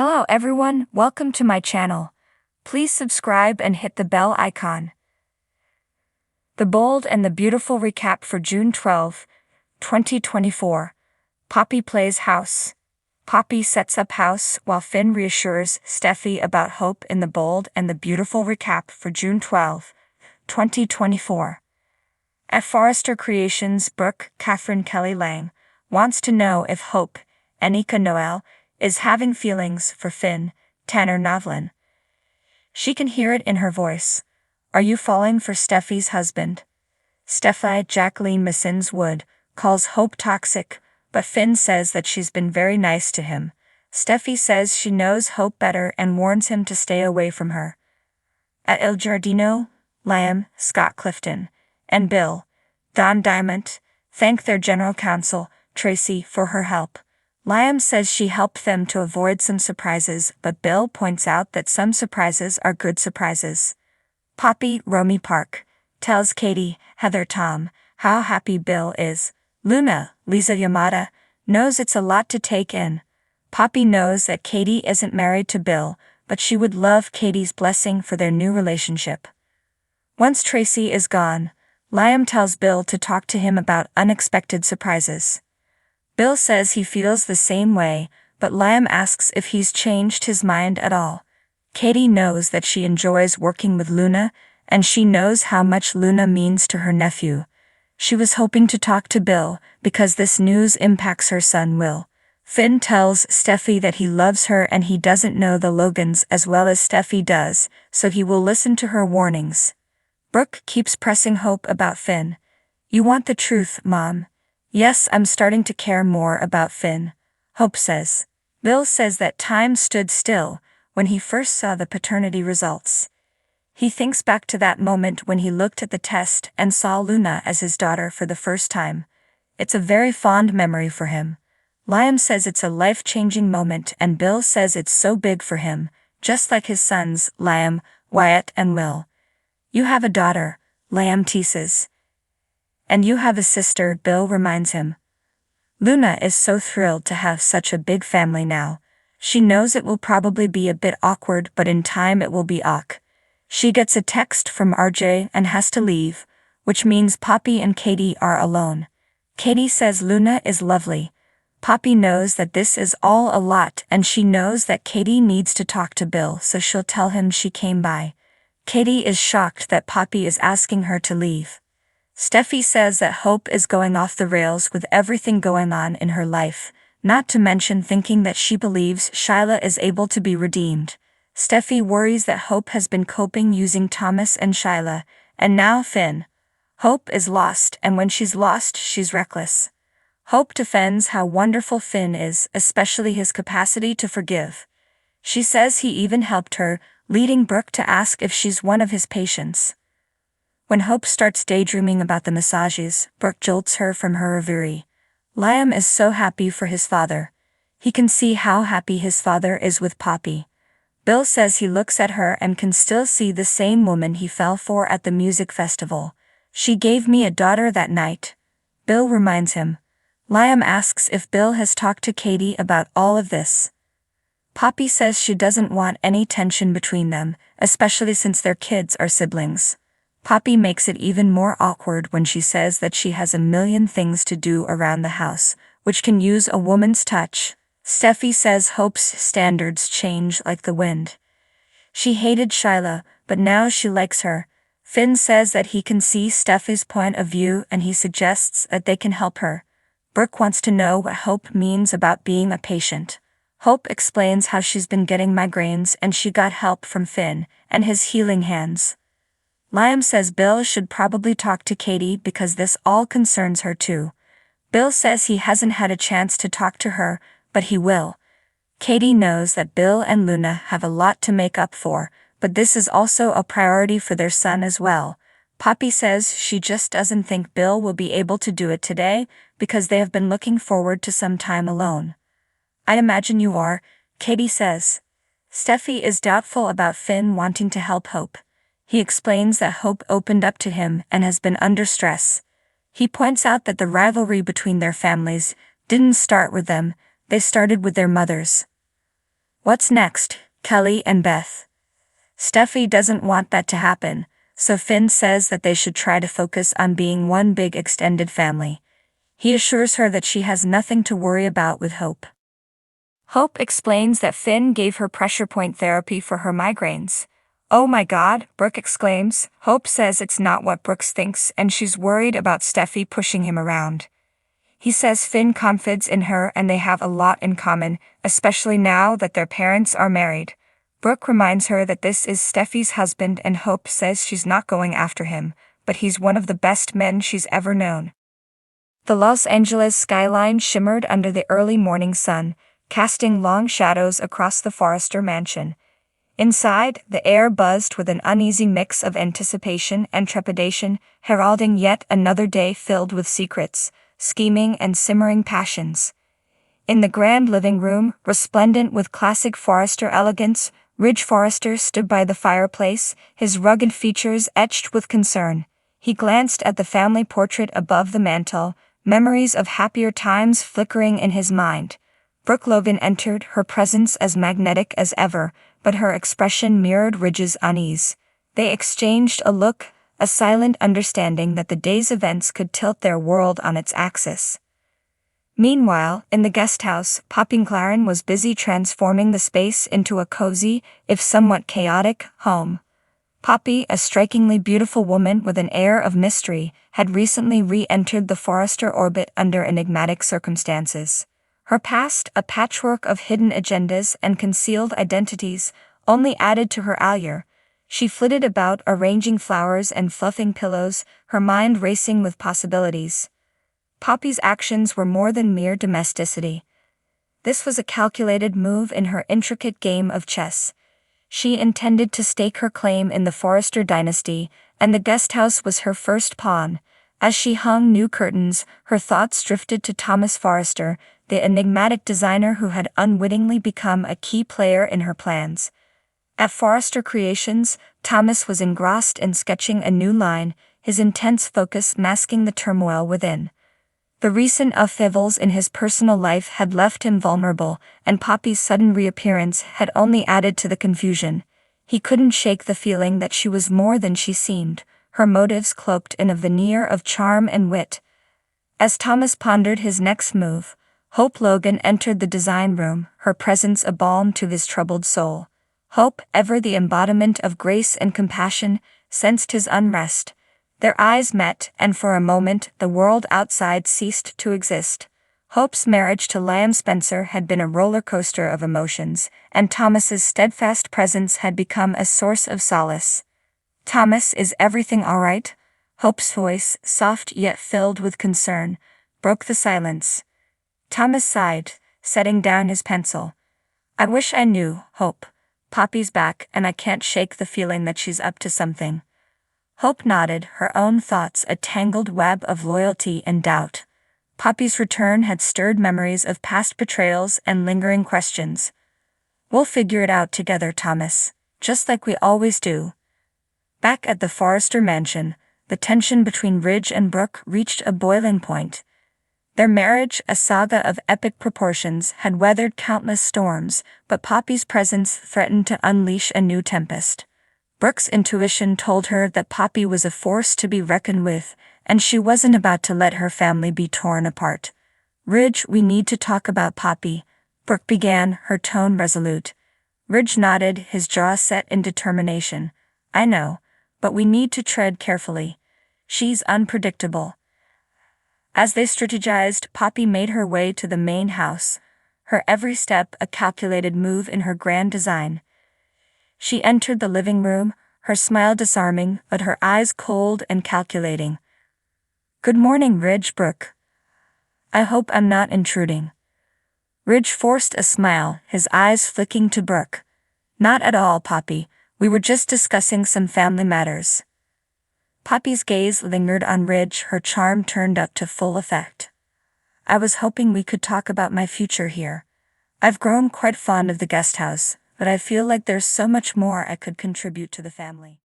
Hello everyone, welcome to my channel. Please subscribe and hit the bell icon. The bold and the beautiful recap for June 12, 2024. Poppy plays house. Poppy sets up house while Finn reassures Steffi about hope in the bold and the beautiful recap for June 12, 2024. At Forrester Creations, Brooke Catherine Kelly Lang wants to know if Hope, Anika Noel, is having feelings for Finn, Tanner Novlin. She can hear it in her voice. Are you falling for Steffi's husband? Steffi Jacqueline Missins Wood calls Hope toxic, but Finn says that she's been very nice to him. Steffi says she knows Hope better and warns him to stay away from her. At Il Giardino, Liam, Scott Clifton, and Bill, Don Diamond, thank their general counsel, Tracy, for her help. Liam says she helped them to avoid some surprises, but Bill points out that some surprises are good surprises. Poppy, Romy Park, tells Katie, Heather Tom, how happy Bill is. Luna, Lisa Yamada, knows it's a lot to take in. Poppy knows that Katie isn't married to Bill, but she would love Katie's blessing for their new relationship. Once Tracy is gone, Liam tells Bill to talk to him about unexpected surprises. Bill says he feels the same way, but Liam asks if he's changed his mind at all. Katie knows that she enjoys working with Luna, and she knows how much Luna means to her nephew. She was hoping to talk to Bill, because this news impacts her son Will. Finn tells Steffi that he loves her and he doesn't know the Logans as well as Steffi does, so he will listen to her warnings. Brooke keeps pressing Hope about Finn. You want the truth, Mom? Yes, I'm starting to care more about Finn, Hope says. Bill says that time stood still when he first saw the paternity results. He thinks back to that moment when he looked at the test and saw Luna as his daughter for the first time. It's a very fond memory for him. Liam says it's a life-changing moment and Bill says it's so big for him, just like his sons, Liam, Wyatt and Will. You have a daughter, Liam teases. And you have a sister, Bill reminds him. Luna is so thrilled to have such a big family now. She knows it will probably be a bit awkward, but in time it will be ok. She gets a text from RJ and has to leave, which means Poppy and Katie are alone. Katie says Luna is lovely. Poppy knows that this is all a lot and she knows that Katie needs to talk to Bill, so she'll tell him she came by. Katie is shocked that Poppy is asking her to leave. Steffi says that Hope is going off the rails with everything going on in her life, not to mention thinking that she believes Shyla is able to be redeemed. Steffi worries that Hope has been coping using Thomas and Shyla, and now Finn. Hope is lost, and when she's lost, she's reckless. Hope defends how wonderful Finn is, especially his capacity to forgive. She says he even helped her, leading Brooke to ask if she's one of his patients. When Hope starts daydreaming about the massages, Brooke jolts her from her reverie. Liam is so happy for his father. He can see how happy his father is with Poppy. Bill says he looks at her and can still see the same woman he fell for at the music festival. She gave me a daughter that night, Bill reminds him. Liam asks if Bill has talked to Katie about all of this. Poppy says she doesn't want any tension between them, especially since their kids are siblings. Poppy makes it even more awkward when she says that she has a million things to do around the house, which can use a woman's touch. Steffi says Hope's standards change like the wind. She hated Shyla, but now she likes her. Finn says that he can see Steffi's point of view and he suggests that they can help her. Brooke wants to know what Hope means about being a patient. Hope explains how she's been getting migraines and she got help from Finn and his healing hands. Liam says Bill should probably talk to Katie because this all concerns her too. Bill says he hasn't had a chance to talk to her, but he will. Katie knows that Bill and Luna have a lot to make up for, but this is also a priority for their son as well. Poppy says she just doesn't think Bill will be able to do it today because they have been looking forward to some time alone. I imagine you are, Katie says. Steffi is doubtful about Finn wanting to help Hope. He explains that Hope opened up to him and has been under stress. He points out that the rivalry between their families didn't start with them, they started with their mothers. What's next, Kelly and Beth? Steffi doesn't want that to happen, so Finn says that they should try to focus on being one big extended family. He assures her that she has nothing to worry about with Hope. Hope explains that Finn gave her pressure point therapy for her migraines. Oh my God, Brooke exclaims. Hope says it's not what Brooks thinks and she's worried about Steffi pushing him around. He says Finn confides in her and they have a lot in common, especially now that their parents are married. Brooke reminds her that this is Steffi's husband and Hope says she's not going after him, but he's one of the best men she's ever known. The Los Angeles skyline shimmered under the early morning sun, casting long shadows across the Forrester mansion. Inside, the air buzzed with an uneasy mix of anticipation and trepidation, heralding yet another day filled with secrets, scheming and simmering passions. In the grand living room, resplendent with classic Forrester elegance, Ridge Forrester stood by the fireplace, his rugged features etched with concern. He glanced at the family portrait above the mantel, memories of happier times flickering in his mind. Brooke Logan entered, her presence as magnetic as ever, but her expression mirrored Ridge's unease. They exchanged a look, a silent understanding that the day's events could tilt their world on its axis. Meanwhile, in the guest house, Poppy Claren was busy transforming the space into a cozy, if somewhat chaotic, home. Poppy, a strikingly beautiful woman with an air of mystery, had recently re-entered the Forrester orbit under enigmatic circumstances. Her past, a patchwork of hidden agendas and concealed identities, only added to her allure. She flitted about arranging flowers and fluffing pillows, her mind racing with possibilities. Poppy's actions were more than mere domesticity. This was a calculated move in her intricate game of chess. She intended to stake her claim in the Forrester dynasty, and the guesthouse was her first pawn. As she hung new curtains, her thoughts drifted to Thomas Forrester, the enigmatic designer who had unwittingly become a key player in her plans. At Forrester Creations, Thomas was engrossed in sketching a new line, his intense focus masking the turmoil within. The recent upheavals in his personal life had left him vulnerable, and Poppy's sudden reappearance had only added to the confusion. He couldn't shake the feeling that she was more than she seemed, her motives cloaked in a veneer of charm and wit. As Thomas pondered his next move, Hope Logan entered the design room, her presence a balm to his troubled soul. Hope, ever the embodiment of grace and compassion, sensed his unrest. Their eyes met, and for a moment the world outside ceased to exist. Hope's marriage to Liam Spencer had been a roller coaster of emotions, and Thomas's steadfast presence had become a source of solace. "Thomas, is everything all right?" Hope's voice, soft yet filled with concern, broke the silence. Thomas sighed, setting down his pencil. "I wish I knew, Hope. Poppy's back, and I can't shake the feeling that she's up to something." Hope nodded, her own thoughts a tangled web of loyalty and doubt. Poppy's return had stirred memories of past betrayals and lingering questions. "We'll figure it out together, Thomas, just like we always do." Back at the Forrester mansion, the tension between Ridge and Brooke reached a boiling point. Their marriage, a saga of epic proportions, had weathered countless storms, but Poppy's presence threatened to unleash a new tempest. Brooke's intuition told her that Poppy was a force to be reckoned with, and she wasn't about to let her family be torn apart. "Ridge, we need to talk about Poppy," Brooke began, her tone resolute. Ridge nodded, his jaw set in determination. "I know, but we need to tread carefully. She's unpredictable." As they strategized, Poppy made her way to the main house, her every step a calculated move in her grand design. She entered the living room, her smile disarming, but her eyes cold and calculating. "Good morning, Ridge." "Brooke. I hope I'm not intruding." Ridge forced a smile, his eyes flicking to Brooke. "Not at all, Poppy. We were just discussing some family matters." Poppy's gaze lingered on Ridge, her charm turned up to full effect. "I was hoping we could talk about my future here. I've grown quite fond of the guest house, but I feel like there's so much more I could contribute to the family."